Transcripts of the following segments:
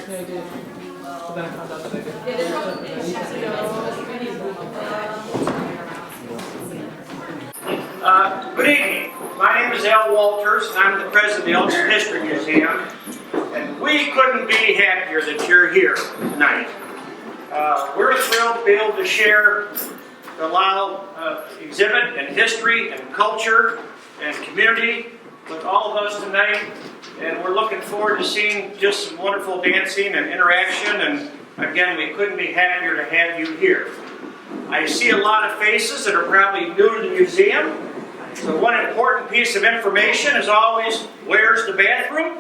Good evening. My name is Al Walters, and I'm the president of the Elgin History Museum. And we couldn't be happier that you're here tonight. We're thrilled to be able to share the Lao exhibit and history and culture and community with all of us tonight. And we're looking forward to seeing just some wonderful dancing and interaction. And again, we couldn't be happier to have you here. I see a lot of faces that are probably new to the museum. So one important piece of information is always, where's the bathroom?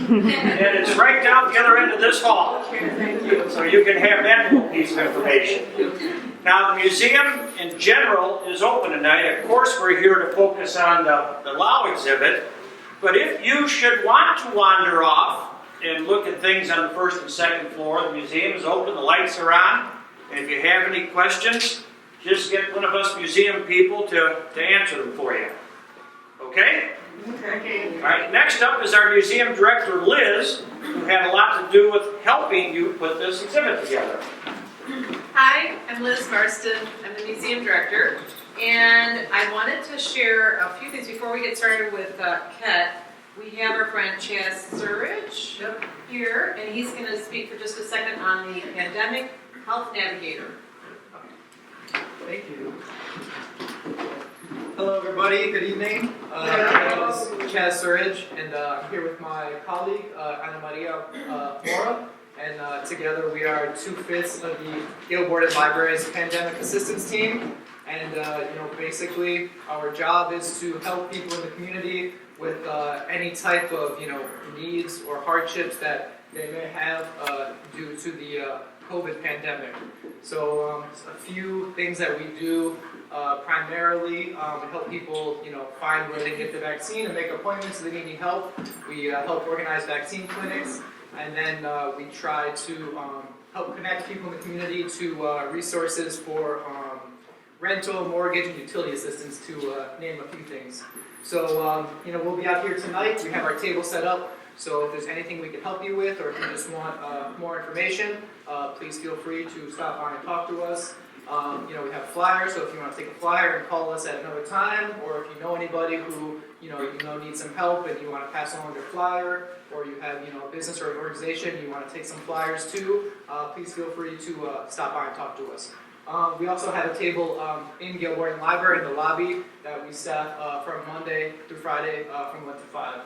And it's right down the other end of this hall. So you can have that little piece of information. Now the museum in general is open tonight. Of course we're here to focus on the Lao exhibit. But if you should want to wander off and look at things on the first and second floor, the museum is open, the lights are on. And if you have any questions, just get one of us museum people to answer them for you. Okay? Okay. All right, next up is our museum director, Liz, who had a lot to do with helping you put this exhibit together. Hi, I'm Liz Marston. I'm the museum director. And I wanted to share a few things before we get started with Ket. We have our friend Chaz Surridge here, and he's going to speak for just a second on the Pandemic Health Navigator. Thank you. Hello everybody, good evening. My name is Ket Herena, and I'm here with my colleague, Ana Maria Mora, and together we are 2/5 of the Yale Board of Libraries Pandemic Assistance Team. And basically our job is to help people in the community with any type of needs or hardships that they may have due to the COVID pandemic. So a few things that we do primarily help people find where they get the vaccine and make appointments if they need help. We help organize vaccine clinics, and then we try to help connect people in the community to resources for rental, mortgage, and utility assistance, to name a few things. So we'll be out here tonight. We have our table set up. So if there's anything we can help you with, or if you just want more information, please feel free to stop by and talk to us. We have flyers, so if you want to take a flyer and call us at another time, or if you know anybody who needs some help and you want to pass along their flyer, or you have a business or an organization you want to take some flyers to, please feel free to stop by and talk to us. We also have a table in Yale Laoatian Library in the lobby that we staff from Monday through Friday from 1 to 5.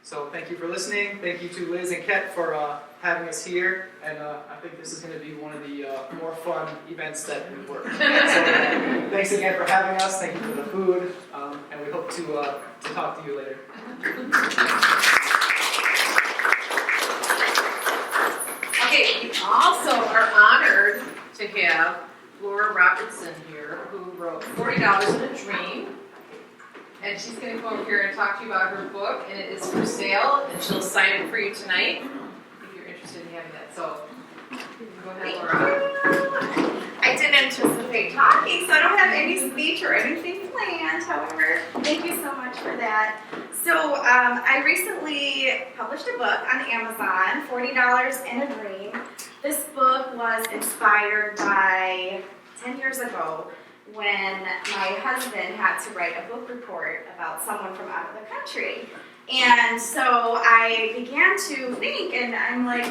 So thank you for listening. Thank you to Liz and Ket for having us here. And I think this is going to be one of the more fun events that we've worked. So thanks again for having us. Thank you for the food. And we hope to talk to you later. Okay, we also are honored to have Laura Robertson here, who wrote $40 in a Dream. And she's going to come over here and talk to you about her book, and it is for sale, and she'll sign it for you tonight if you're interested in having that. So, go ahead, Laura. I didn't anticipate talking, so I don't have any speech or anything planned. However, thank you so much for that. So, I recently published a book on Amazon, $40 in a Dream. This book was inspired by 10 years ago, when my husband had to write a book report about someone from out of the country. And so I began to think, and I'm like,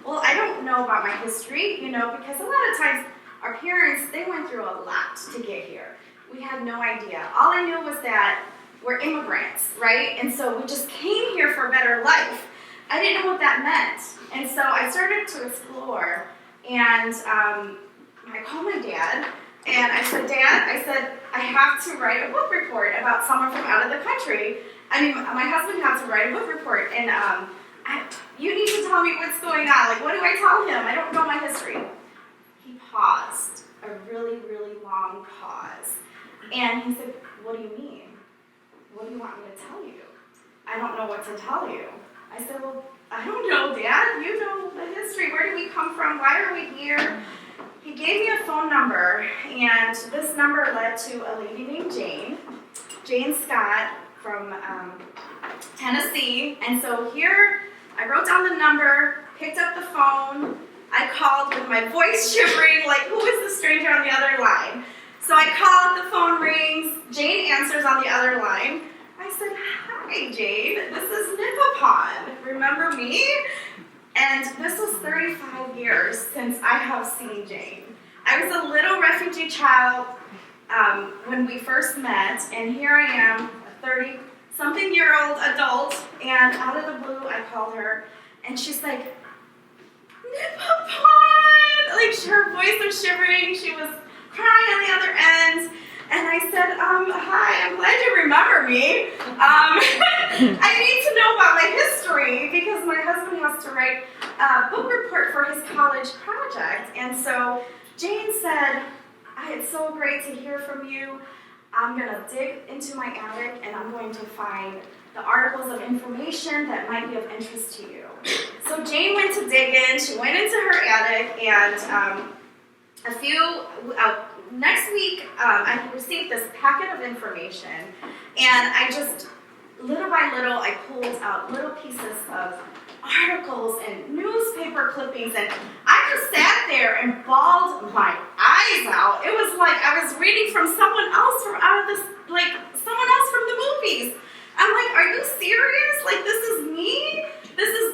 well, I don't know about my history, because a lot of times our parents, they went through a lot to get here. We had no idea. All I knew was that we're immigrants, right? And so we just came here for a better life. I didn't know what that meant. And so I started to explore, and I called my dad, and I said, Dad, I have to write a book report about someone from out of the country. My husband had to write a book report, and you need to tell me what's going on. Like, what do I tell him? I don't know my history. He paused, a really, really long pause. And he said, what do you mean? What do you want me to tell you? I don't know what to tell you. I said, well, I don't know, Dad. You know the history. Where did we come from? Why are we here? He gave me a phone number, and this number led to a lady named Jane Scott from Tennessee. And so here I wrote down the number, picked up the phone, I called with my voice shivering, like, who is the stranger on the other line? So I called, the phone rings, Jane answers on the other line. I said, hi, Jane, this is Nippapon. Remember me? And this was 35 years since I have seen Jane. I was a little refugee child when we first met, and here I am, a 30-something-year-old adult, and out of the blue, I called her, and she's like, Nippapon! Like, her voice was shivering, she was crying on the other end, and I said, hi, I'm glad you remember me. I need to know about my history because my husband has to write a book report for his college project. And so Jane said, it's so great to hear from you. I'm going to dig into my attic and I'm going to find the articles of information that might be of interest to you. So Jane went to dig in. She went into her attic, and next week, I received this packet of information, and I just, little by little, I pulled out little pieces of articles and newspaper clippings, and I just sat there and bawled my eyes out. It was like I was reading from someone else from the movies. I'm like, are you serious? Like, this is me?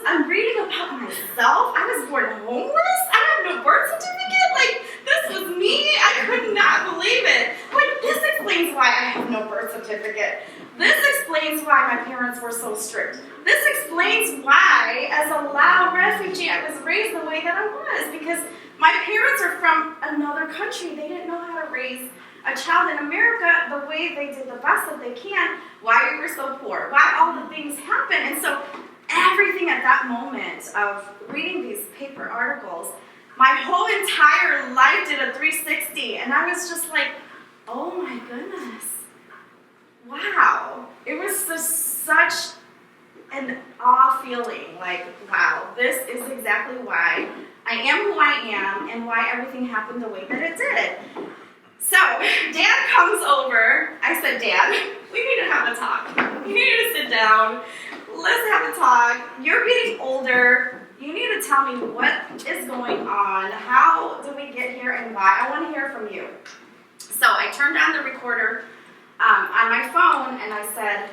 I'm reading about myself. I was born homeless. I have no birth certificate. Like, this was me. I could not believe it. Like, this explains why I have no birth certificate. This explains why my parents were so strict. This explains why, as a Lao refugee, I was raised the way that I was, because my parents are from another country. They didn't know how to raise a child in America the way they did the best that they can, why we were so poor, why all the things happen. And so everything at that moment of reading these paper articles, my whole entire life did a 360, and I was just like, oh my goodness, wow. It was just such an awe feeling, like, wow, this is exactly why I am who I am and why everything happened the way that it did. So, Dad comes over. I said, Dad, we need to have a talk. We need to sit down. Let's have a talk. You're getting older. You need to tell me what is going on. How do we get here and why? I want to hear from you. So I turned on the recorder on my phone and I said,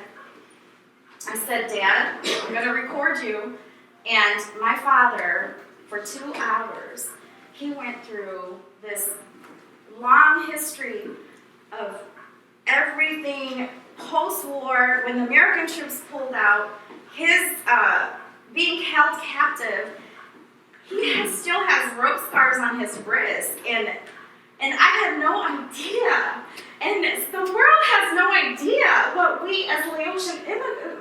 Dad, I'm going to record you. And my father, for 2 hours, he went through this long history of everything post-war, when the American troops pulled out, his being held captive. He still has rope scars on his wrist, and I had no idea. And the world has no idea what we as Laotian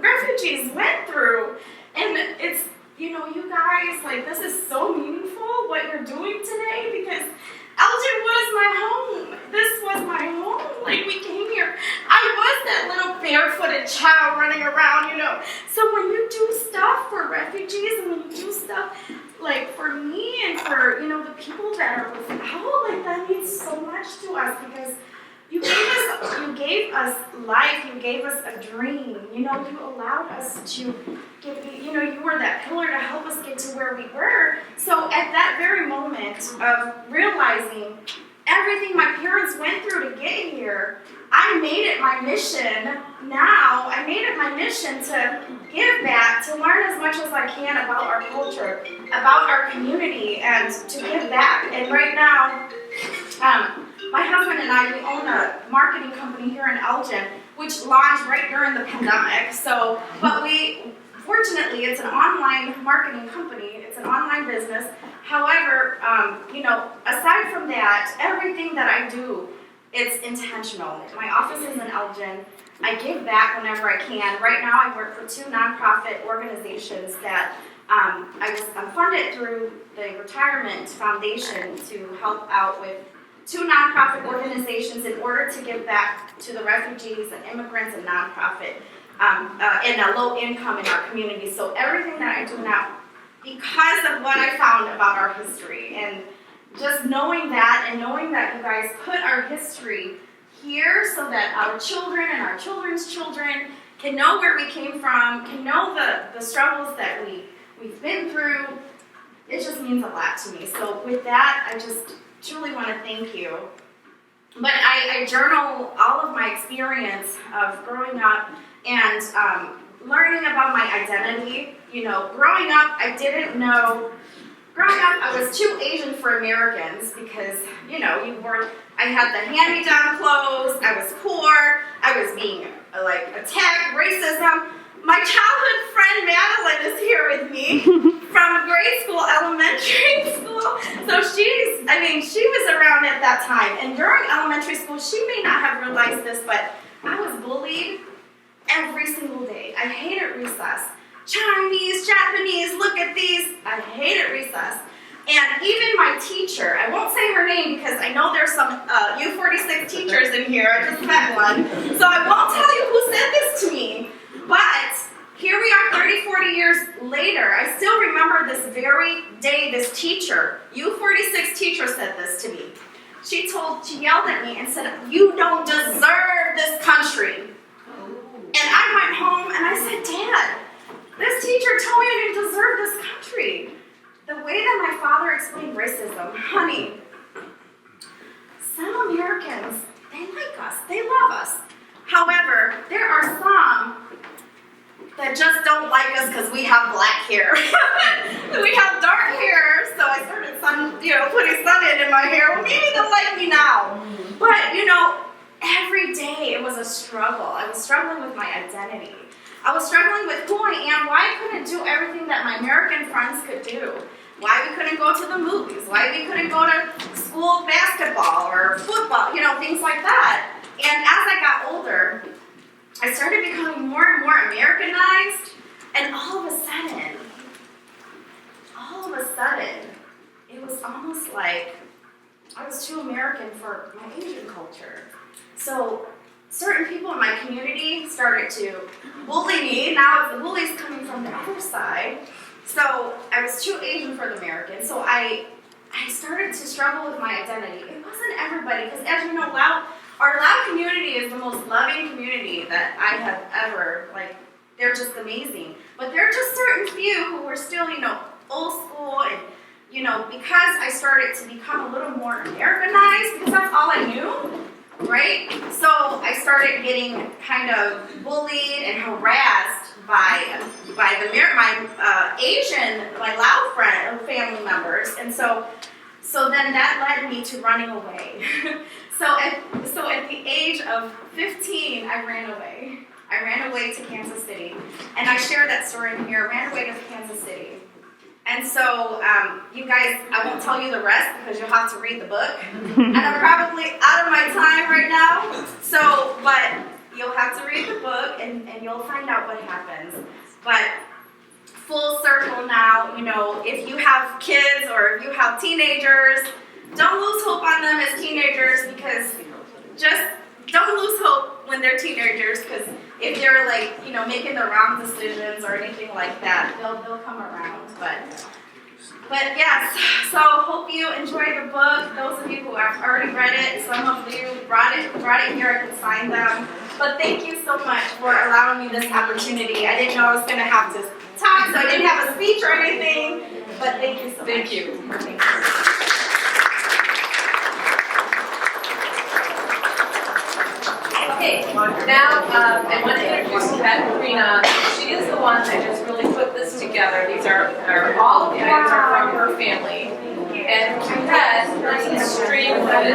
refugees went through. And it's, you guys, like, this is so meaningful what you're doing today, because Elgin was my home. This was my home. Like, we came here. I was that little barefooted child running around, So when you do stuff for refugees and when you do stuff, like, for me and for, the people that are without, like, that means so much to us, because you gave us life, you gave us a dream, you allowed us to you were that pillar to help us get to where we were. So at that very moment of realizing everything my parents went through to get here, I made it my mission to give back, to learn as much as I can about our culture, about our community, and to give back. And right now, my husband and I, we own a marketing company here in Elgin, which launched right during the pandemic. Fortunately, it's an online marketing company. It's an online business. However, aside from that, everything that I do, it's intentional. My office is in Elgin. I give back whenever I can. Right now, I work for 2 nonprofit organizations that I'm funded through the Retirement Foundation to help out with 2 nonprofit organizations in order to give back to the refugees and immigrants and nonprofit and a low income in our community. So everything that I do now, because of what I found about our history, and just knowing that, and knowing that you guys put our history here so that our children and our children's children can know where we came from, can know the struggles that we we've been through. It just means a lot to me. So with that, I just truly want to thank you. But I journal all of my experience of growing up and learning about my identity. You know, growing up, I didn't know. Growing up, I was too Asian for Americans because, you know, I had the hand-me-down clothes, I was poor, I was being, attacked, racism. My childhood friend Madeline is here with me from grade school, elementary school. So she was around at that time. And during elementary school, she may not have realized this, but I was bullied every single day. I hated recess. Chinese, Japanese, look at these. I hated recess. And even my teacher, I won't say her name because I know there's some U46 teachers in here. I just met one. So I won't tell you who said this to me. But here we are 30, 40 years later. I still remember this very day this teacher, U46 teacher, said this to me. She yelled at me and said, "You don't deserve this country." And I went home and I said, "Dad, this teacher told me I didn't deserve this country." The way that my father explained racism, honey, some Americans, they like us, they love us. However, there are some that just don't like us because we have black hair. We have dark hair, so I started putting sun in my hair. Well, maybe they'll like me now. But, every day it was a struggle. I was struggling with my identity. I was struggling with who I am, why I couldn't do everything that my American friends could do, why we couldn't go to the movies, why we couldn't go to school basketball or football, things like that. And as I got older, I started becoming more and more Americanized, and all of a sudden, it was almost like I was too American for my Asian culture. So certain people in my community started to bully me. Now the bully's coming from the other side. So I was too Asian for the American. So I started to struggle with my identity. It wasn't everybody, because as you know, our Lao community is the most loving community that I have ever, they're just amazing. But there are just certain few who were still, old school, and, because I started to become a little more Americanized, because that's all I knew, right? So I started getting kind of bullied and harassed by my Lao family members, and so then that led me to running away. So at the age of 15, I ran away. I ran away to Kansas City, and I share that story in here. I ran away to Kansas City. And so, you guys, I won't tell you the rest because you'll have to read the book. And I'm probably out of my time right now. But you'll have to read the book and you'll find out what happens. But full circle now, if you have kids or if you have teenagers, don't lose hope on them as teenagers, because just don't lose hope when they're teenagers, because if they're making the wrong decisions or anything like that, they'll come around. But yes, so hope you enjoyed the book. Those of you who have already read it, some of you brought it here, I could sign them. But thank you so much for allowing me this opportunity. I didn't know I was going to have to talk, so I didn't have a speech or anything. But thank you so much. Thank you. Thank you. Okay, now I want to introduce Ket Herena. She is the one that just really put this together. These are all of the items are from her family. And Ket lives in Streamwood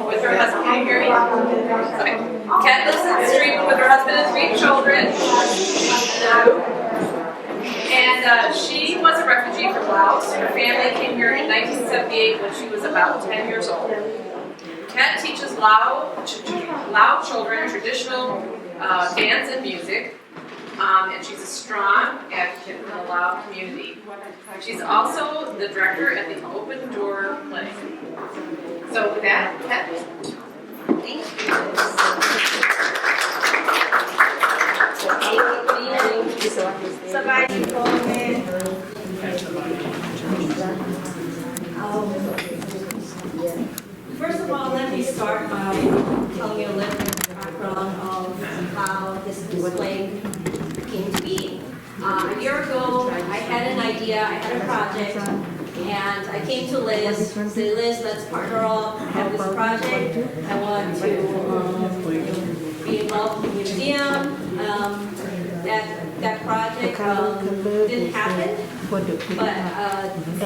with her husband. Can you hear me? Okay. Ket lives in Streamwood with her husband and 3 children. And she was a refugee from Laos. Her family came here in 1978 when she was about 10 years old. Ket teaches Lao children traditional dance and music, and she's a strong advocate for the Lao community. She's also the director at the Open Door Clinic. So with that, Ket. Thank you. First of all, let me start by telling you a little bit of background of how this display came to be. I a year ago, I had an idea, I had a project, and I came to Liz, and said, Liz, let's partner up, have this project. I want to be involved in the museum. That project didn't happen, but a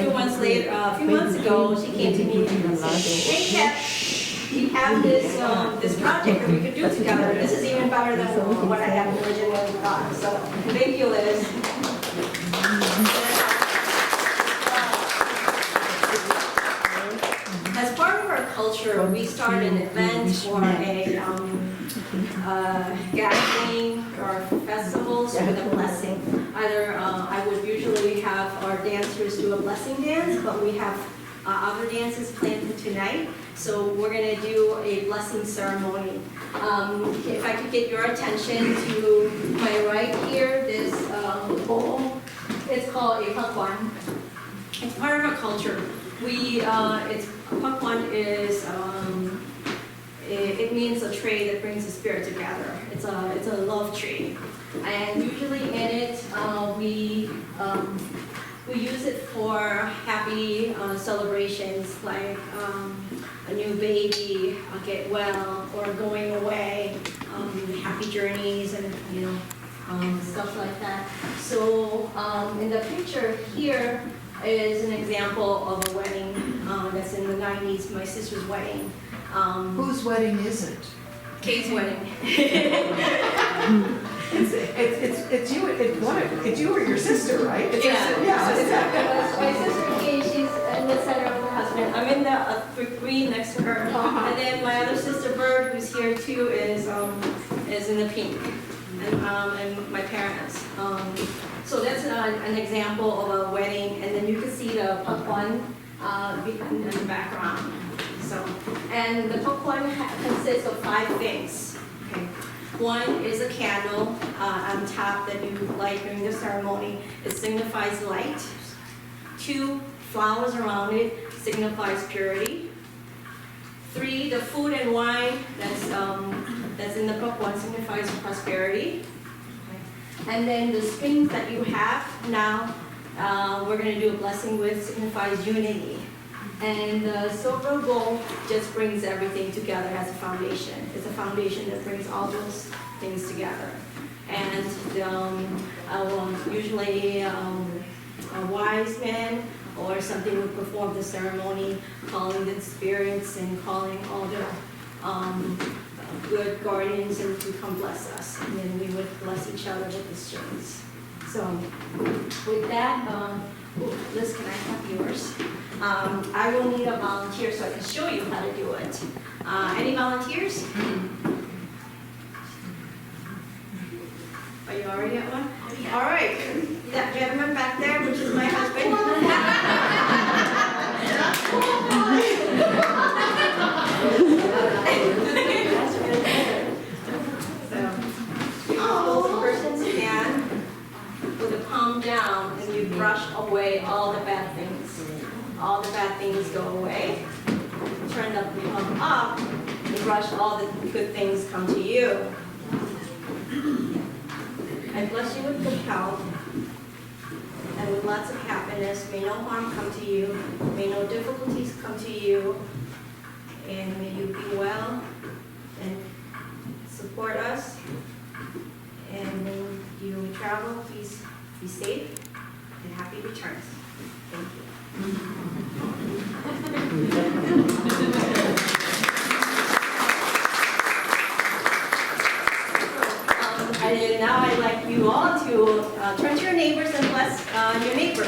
few months later, a few months ago, she came to me and said, hey, Ket, we have this project that we could do together. This is even better than what I had originally thought. So thank you, Liz. As part of our culture, we start an event or a gathering or festivals with a blessing. Either I would usually have our dancers do a blessing dance, but we have other dances planned for tonight. So we're going to do a blessing ceremony. If I could get your attention to my right here, this bowl. It's called a pakwan. It's part of our culture. Pakwan is it means a tray that brings the spirit together. It's a love tree, and usually in it we use it for happy celebrations like a new baby, a get well, or going away, happy journeys, and stuff like that. So in the picture here is an example of a wedding that's in the 90s, my sister's wedding. Whose wedding is it? Kate's wedding. It's you. It's you or your sister, right? Yeah, my sister Kate. She's in the center of her husband. I'm in the green next to her, and then my other sister Bird, who's here too, is in the pink, and my parents. So that's an example of a wedding, and then you can see the pakwan in the background. And the pakwan consists of 5 things. Okay. One is a candle on top that you light during the ceremony. It signifies light. 2, flowers around it signifies purity. 3, the food and wine that's in the pakwan signifies prosperity. Okay. And then the strings that you have now, we're going to do a blessing with, signifies unity. And the silver bowl just brings everything together as a foundation. It's a foundation that brings all those things together. And usually a wise man or something would perform the ceremony, calling the spirits and calling all the good guardians and to come bless us. And then we would bless each other with the strings. So with that, Liz, can I have yours? I will need a volunteer so I can show you how to do it. Any volunteers? Are you already at one? All right. That gentleman back there, which is my husband. So, you hold the person's hand with the palm down, and you brush away all the bad things. All the bad things go away. Turn the palm up, and brush all the good things come to you. I bless you with good health and with lots of happiness. May no harm come to you. May no difficulties come to you. And may you be well and support us. And when you travel, please be safe and happy returns. Thank you. And now I'd like you all to turn to your neighbors and bless your neighbor.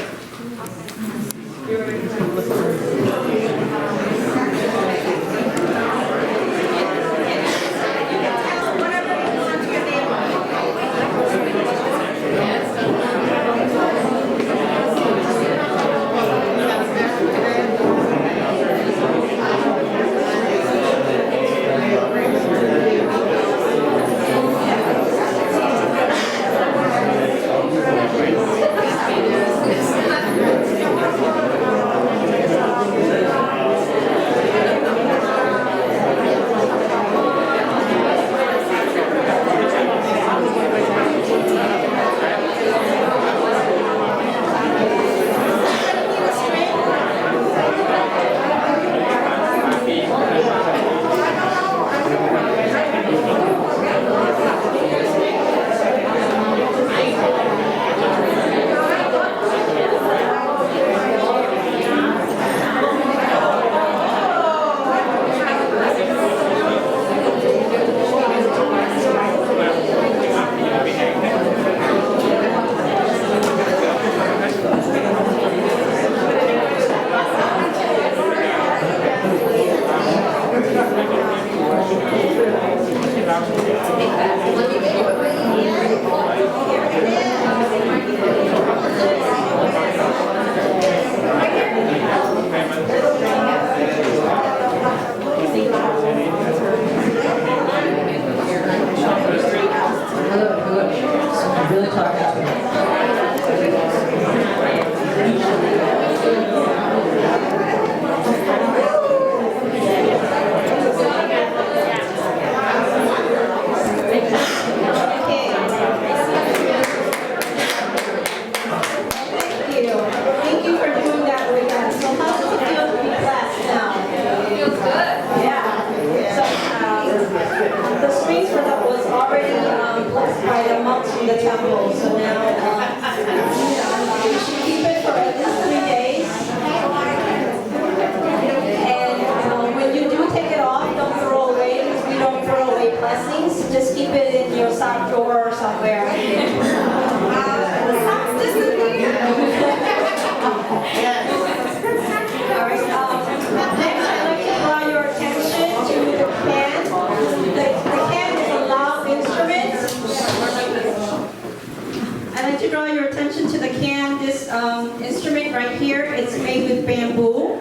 this instrument right here. It's made with bamboo,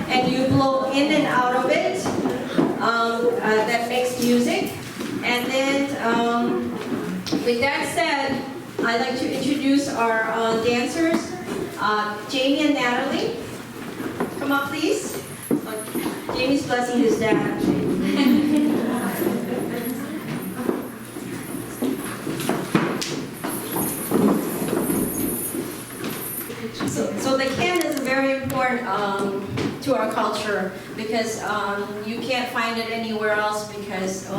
and you blow in and out of it. That makes music. And then, with that said, I'd like to introduce our dancers, Jamie and Natalie. Come up, please. Jamie's blessing his dad. So the can is very important to our culture because you can't find it anywhere else because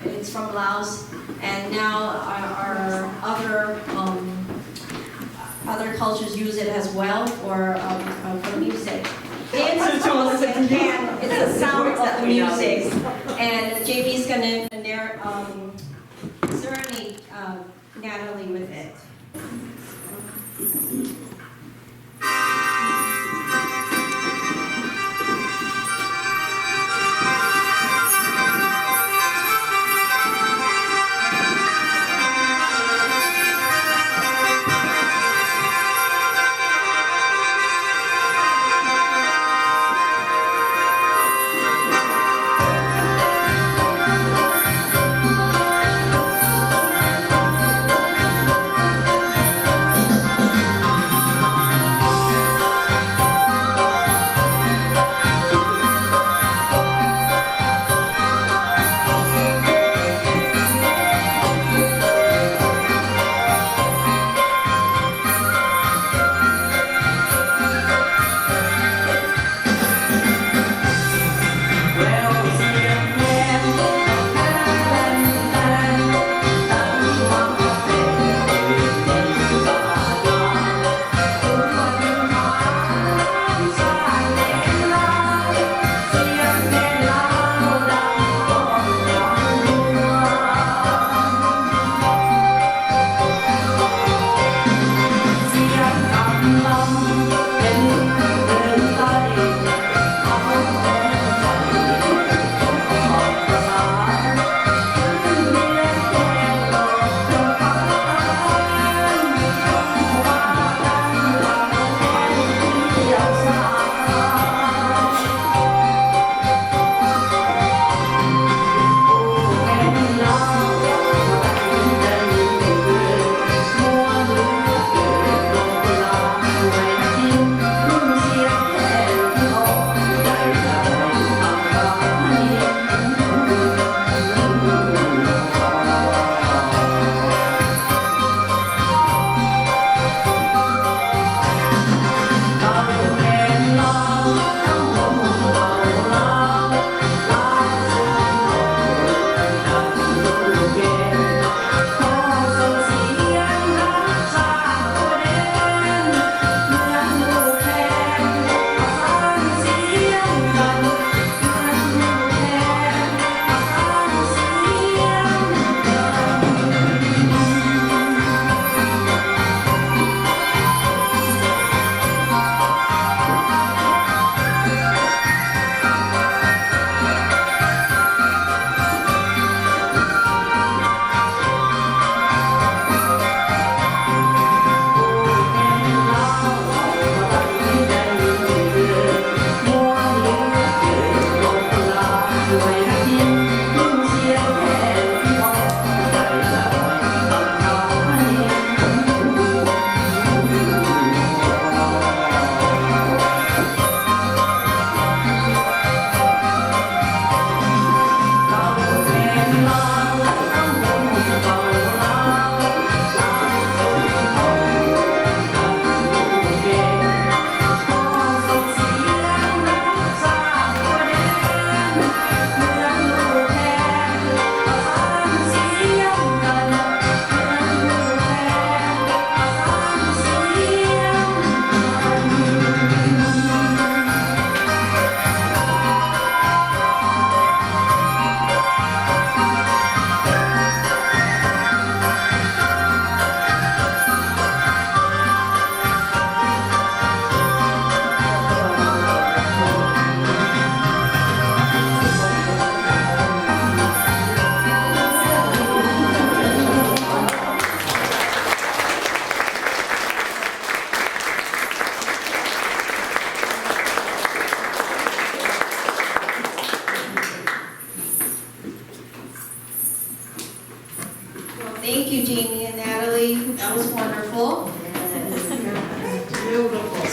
it's from Laos, and now our other cultures use it as well for music. Dance calls it can. It's the sound of the music, and Jamie's gonna serenade Natalie with it.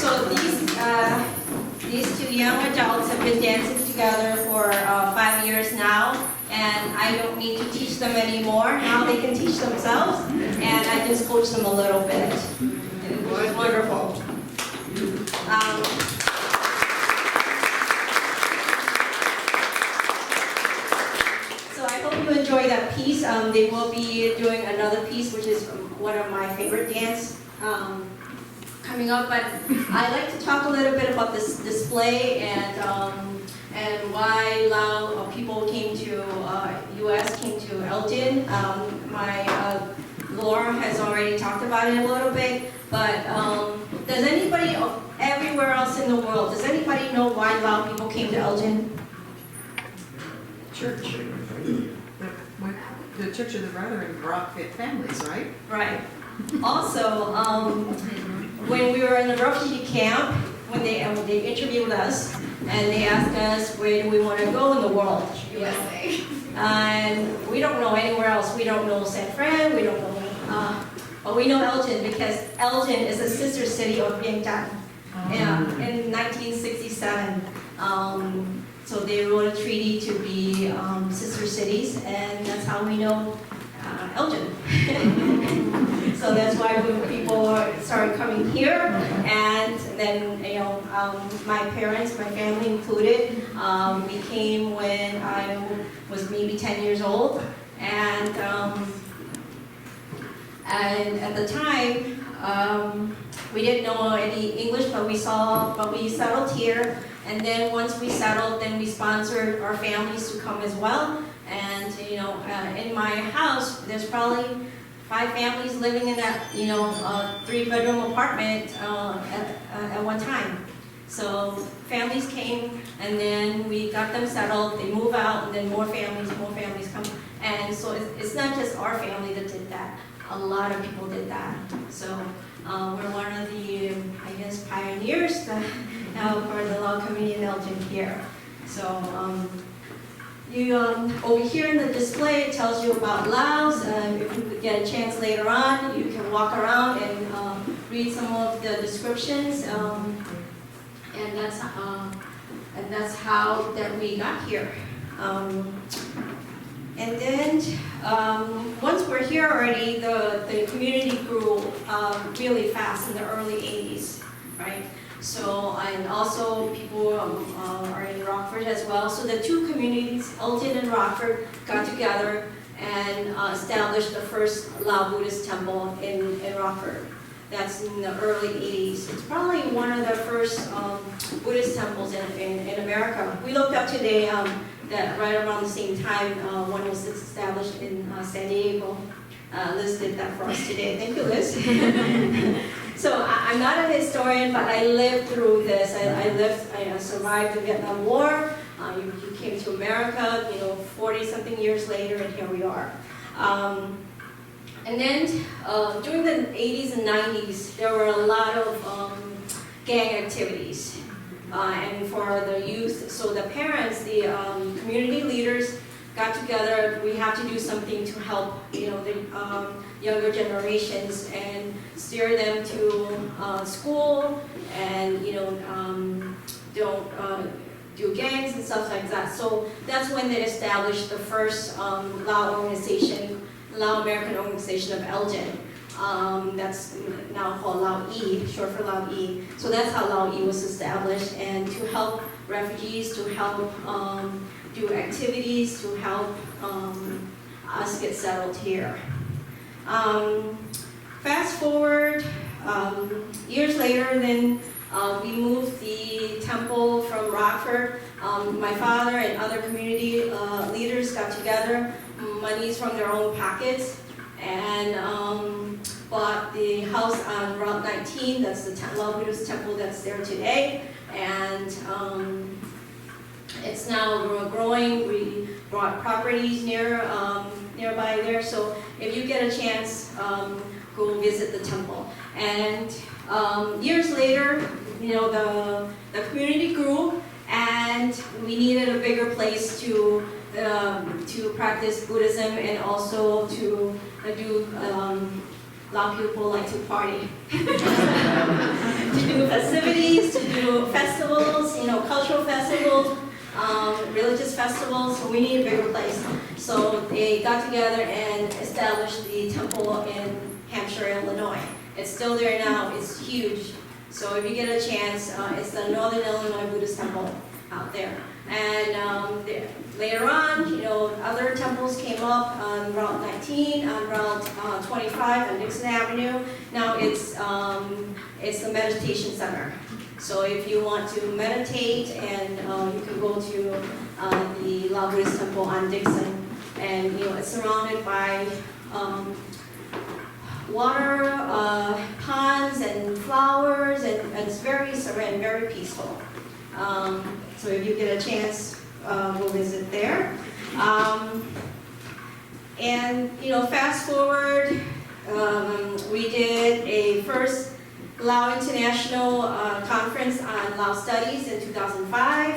So these two young adults have been dancing together for 5 years now, and I don't need to teach them anymore. Now they can teach themselves, and I just coach them a little bit, which is wonderful. So I hope you enjoy that piece. They will be doing another piece, which is one of my favorite dance coming up. But I'd like to talk a little bit about this display and why Lao people came to U.S. came to Elgin. Laura has already talked about it a little bit, but does anybody everywhere else in the world, does anybody know why Lao people came to Elgin? Church. The Church of the Brethren brought families, right? Right. Also, when we were in the refugee camp, when they interviewed us, and they asked us where do we want to go in the world, USA. and we don't know anywhere else. We don't know San Fran. We don't know, but we know Elgin because Elgin is a sister city of Vientiane. In 1967, so they wrote a treaty to be sister cities, and that's how we know Elgin. So that's why when people started coming here, and then my parents, my family included, we came when I was maybe 10 years old, and at the time we didn't know any English, but we settled here, and then once we settled, then we sponsored our families to come as well, and in my house there's probably 5 families living in that 3-bedroom apartment at one time. So families came, and then we got them settled. They move out, and then more families come. And so it's not just our family that did that. A lot of people did that. So we're one of the, I guess, pioneers that for the Lao community in Elgin here. So. Over here in the display, it tells you about Laos. If you get a chance later on, you can walk around and read some of the descriptions, and that's how that we got here. And then once we're here already, the community grew really fast in the early 80s, right? So, and also people are in Rockford as well. So the two communities, Elgin and Rockford, got together and established the first Lao Buddhist temple in Rockford. That's in the early 80s. It's probably one of the first Buddhist temples in America. We looked up today that right around the same time one was established in San Diego. Liz did that for us today. Thank you, Liz. So I'm not a historian, but I lived through this. I survived the Vietnam War. You came to America, 40-something years later, and here we are. And then during the 80s and 90s, there were a lot of gang activities. And for the youth, so the parents, the community leaders got together. We have to do something to help, the younger generations and steer them to school, and don't do gangs and stuff like that. So that's when they established the first Lao American organization of Elgin. That's now called Lao E, short for Lao E. So that's how Lao E was established, and to help refugees, to help do activities, to help us get settled here. Fast forward years later, then we moved the temple from Rockford. My father and other community leaders got together, monies from their own pockets, and bought the house on Route 19. That's the Lao Buddhist temple that's there today, and it's now growing. We bought properties nearby there. So if you get a chance, go visit the temple. And years later, the community grew, and we needed a bigger place to practice Buddhism, and also to do. A lot of people like to party, to do festivities. festivals, cultural festivals, religious festivals. So we need a bigger place. So they got together and established the temple in Hampshire, Illinois. It's still there now. It's huge. So if you get a chance, it's the Northern Illinois Buddhist Temple out there. And later on, other temples came up on Route 19, on Route 25 on Dixon Avenue. Now it's the meditation center. So if you want to meditate, and you can go to the Lao Buddhist Temple on Dixon, and it's surrounded by water, ponds, and flowers, and it's very serene, very peaceful. So if you get a chance, we'll visit there. And fast forward, we did a first Lao International Conference on Lao Studies in 2005.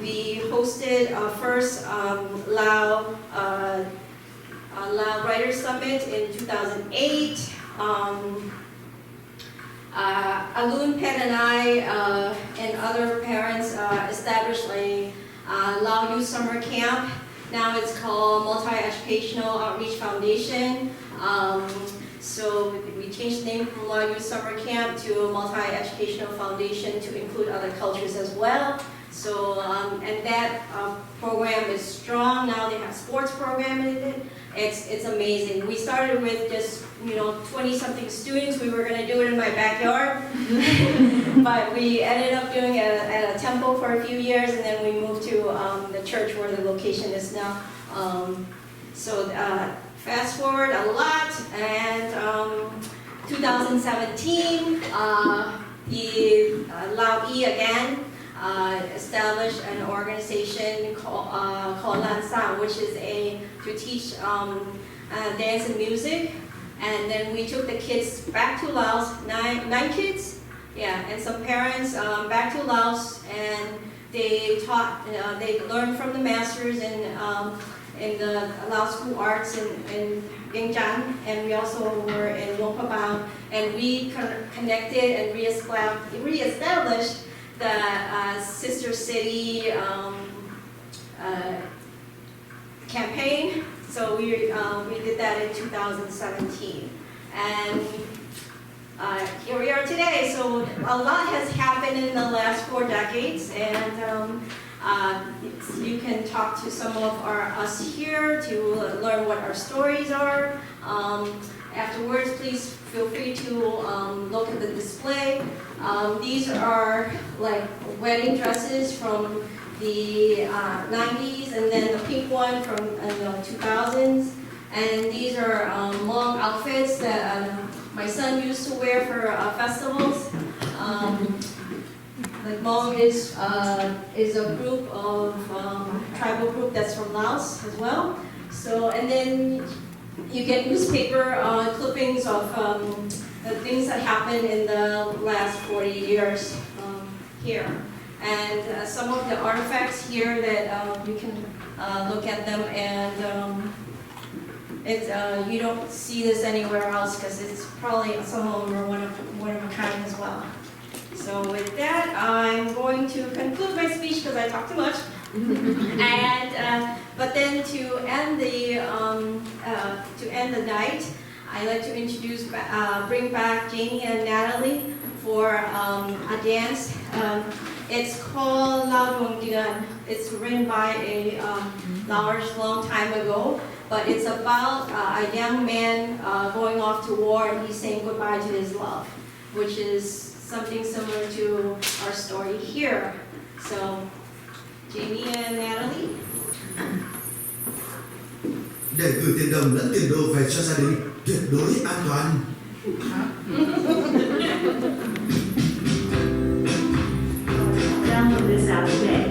We hosted our first Lao Writers Summit in 2008. Alun Pet and I and other parents established a Lao Youth Summer Camp. Now it's called Multi-Educational Outreach Foundation. So we changed the name from Lao Youth Summer Camp to Multi-Educational Foundation to include other cultures as well. So, and that program is strong. Now they have sports program in it. It's amazing. We started with just 20-something students. We were going to do it in my backyard, but we ended up doing it at a temple for a few years, and then we moved to the church where the location is now. Fast forward a lot, and 2017, the Lao-E again established an organization called Lansang, which is to teach dance and music. And then we took the kids back to Laos, nine kids, and some parents back to Laos, and they taught, they learned from the masters in the Lao School Arts in Vientiane, and we also were in Luang Prabang, and we connected and reestablished the Sister City campaign. So we did that in 2017, and here we are today. So a lot has happened in the last 4 decades, and you can talk to some of us here to learn what our stories are. Afterwards, please feel free to look at the display. These are like wedding dresses from the 90s, and then the pink one from the 2000s. And these are long outfits that my son used to wear for festivals. Like Hmong is a group of tribal group that's from Laos as well. So, and then you get newspaper clippings of the things that happened in the last 40 years here. And some of the artifacts here that you can look at them, and you don't see this anywhere else because it's probably some of them are one of a kind as well. So with that, I'm going to conclude my speech because I talk too much. And but then to end the night, I'd like to bring back Jamie and Natalie for a dance. It's called Lao Duong Duan. It's written by a Laoers long time ago, but it's about a young man going off to war, and he's saying goodbye to his love, which is something similar to our story here. So, Jamie and Natalie. Để gửi tiền đồng lẫn tiền đồ về cho gia đình tuyệt đối an toàn. Download this app today.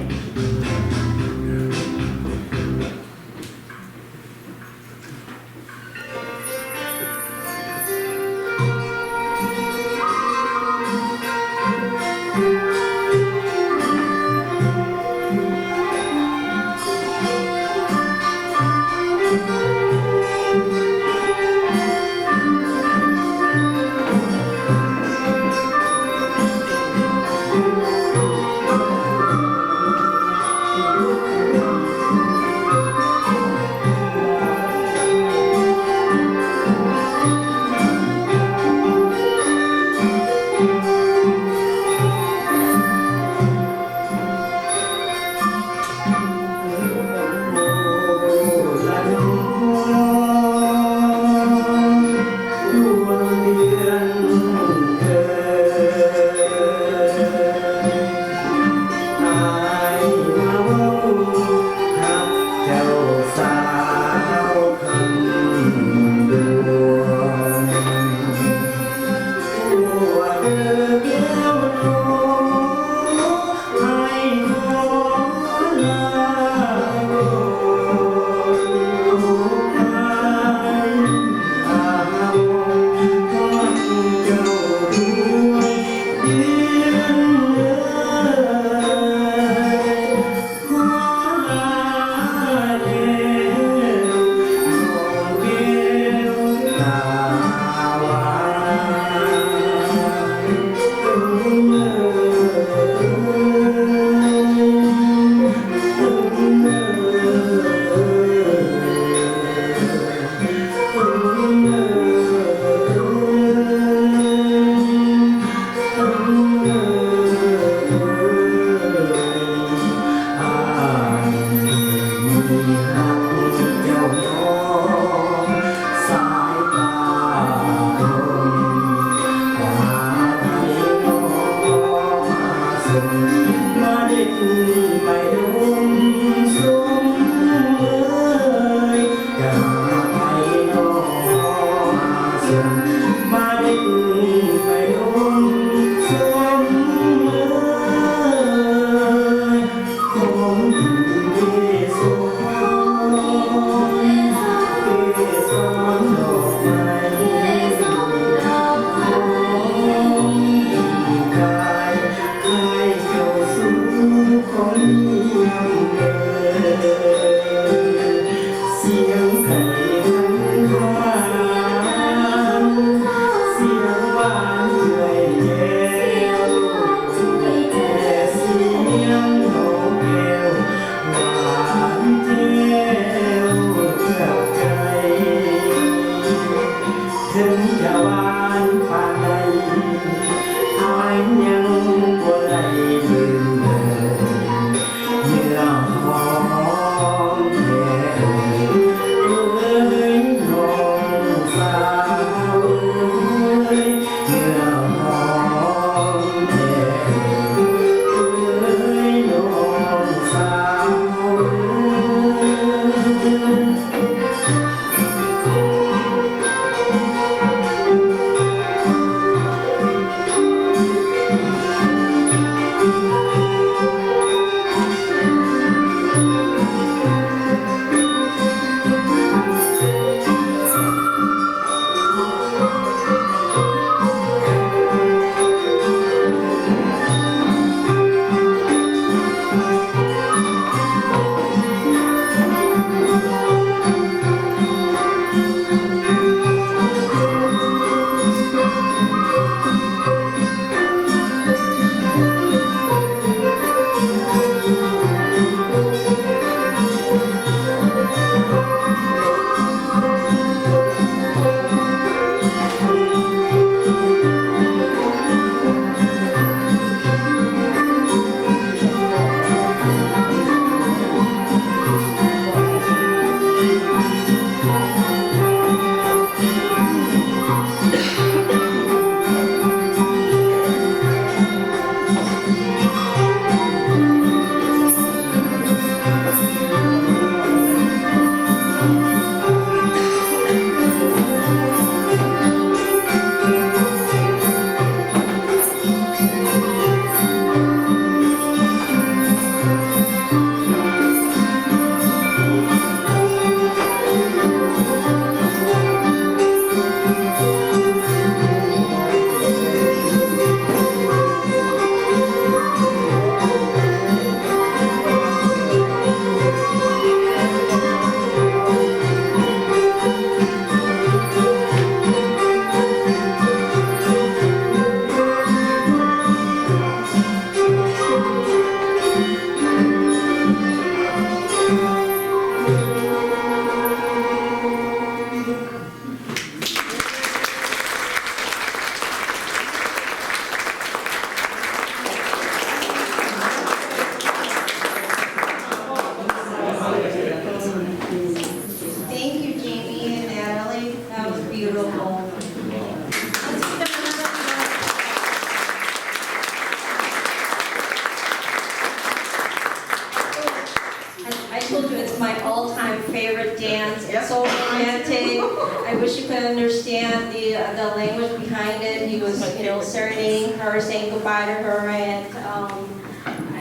understand the language behind it. He was, serenading her, saying goodbye to her,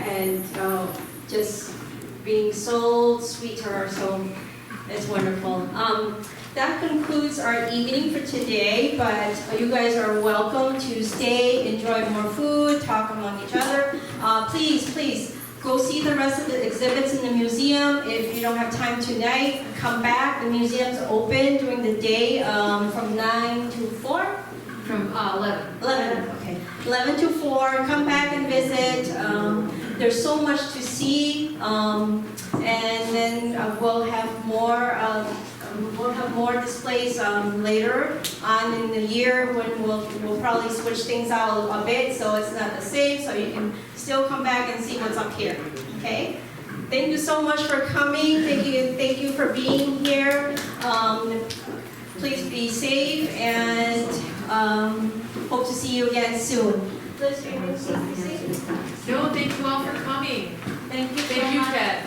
and just being so sweet to her. So it's wonderful. That concludes our evening for today, but you guys are welcome to stay, enjoy more food, talk among each other. Please go see the rest of the exhibits in the museum. If you don't have time tonight, come back. The museum's open during the day from 9 to 4? From 11. 11, okay. 11 to 4, come back and visit. There's so much to see, and then we'll have more displays later on in the year when we'll probably switch things out a bit so it's not the same, so you can still come back and see what's up here. Okay? Thank you so much for coming. Thank you for being here. Please be safe and hope to see you again soon. Liz, are you going to say anything? No, thank you all for coming. Thank you. Thank you, Ket.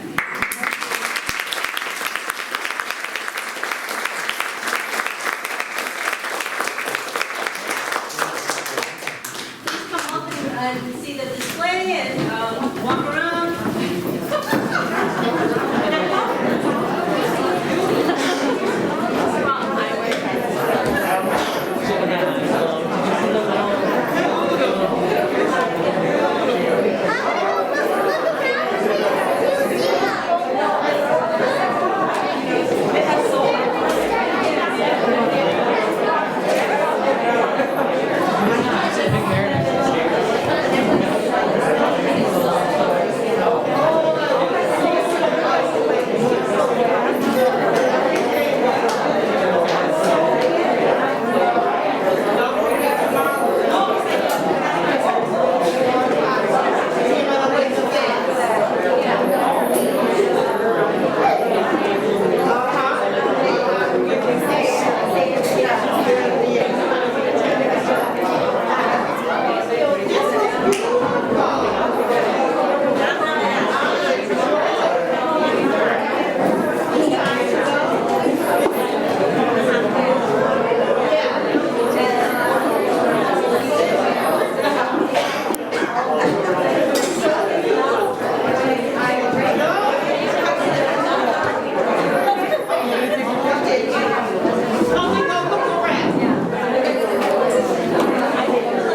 Please come up and see the display and walk around.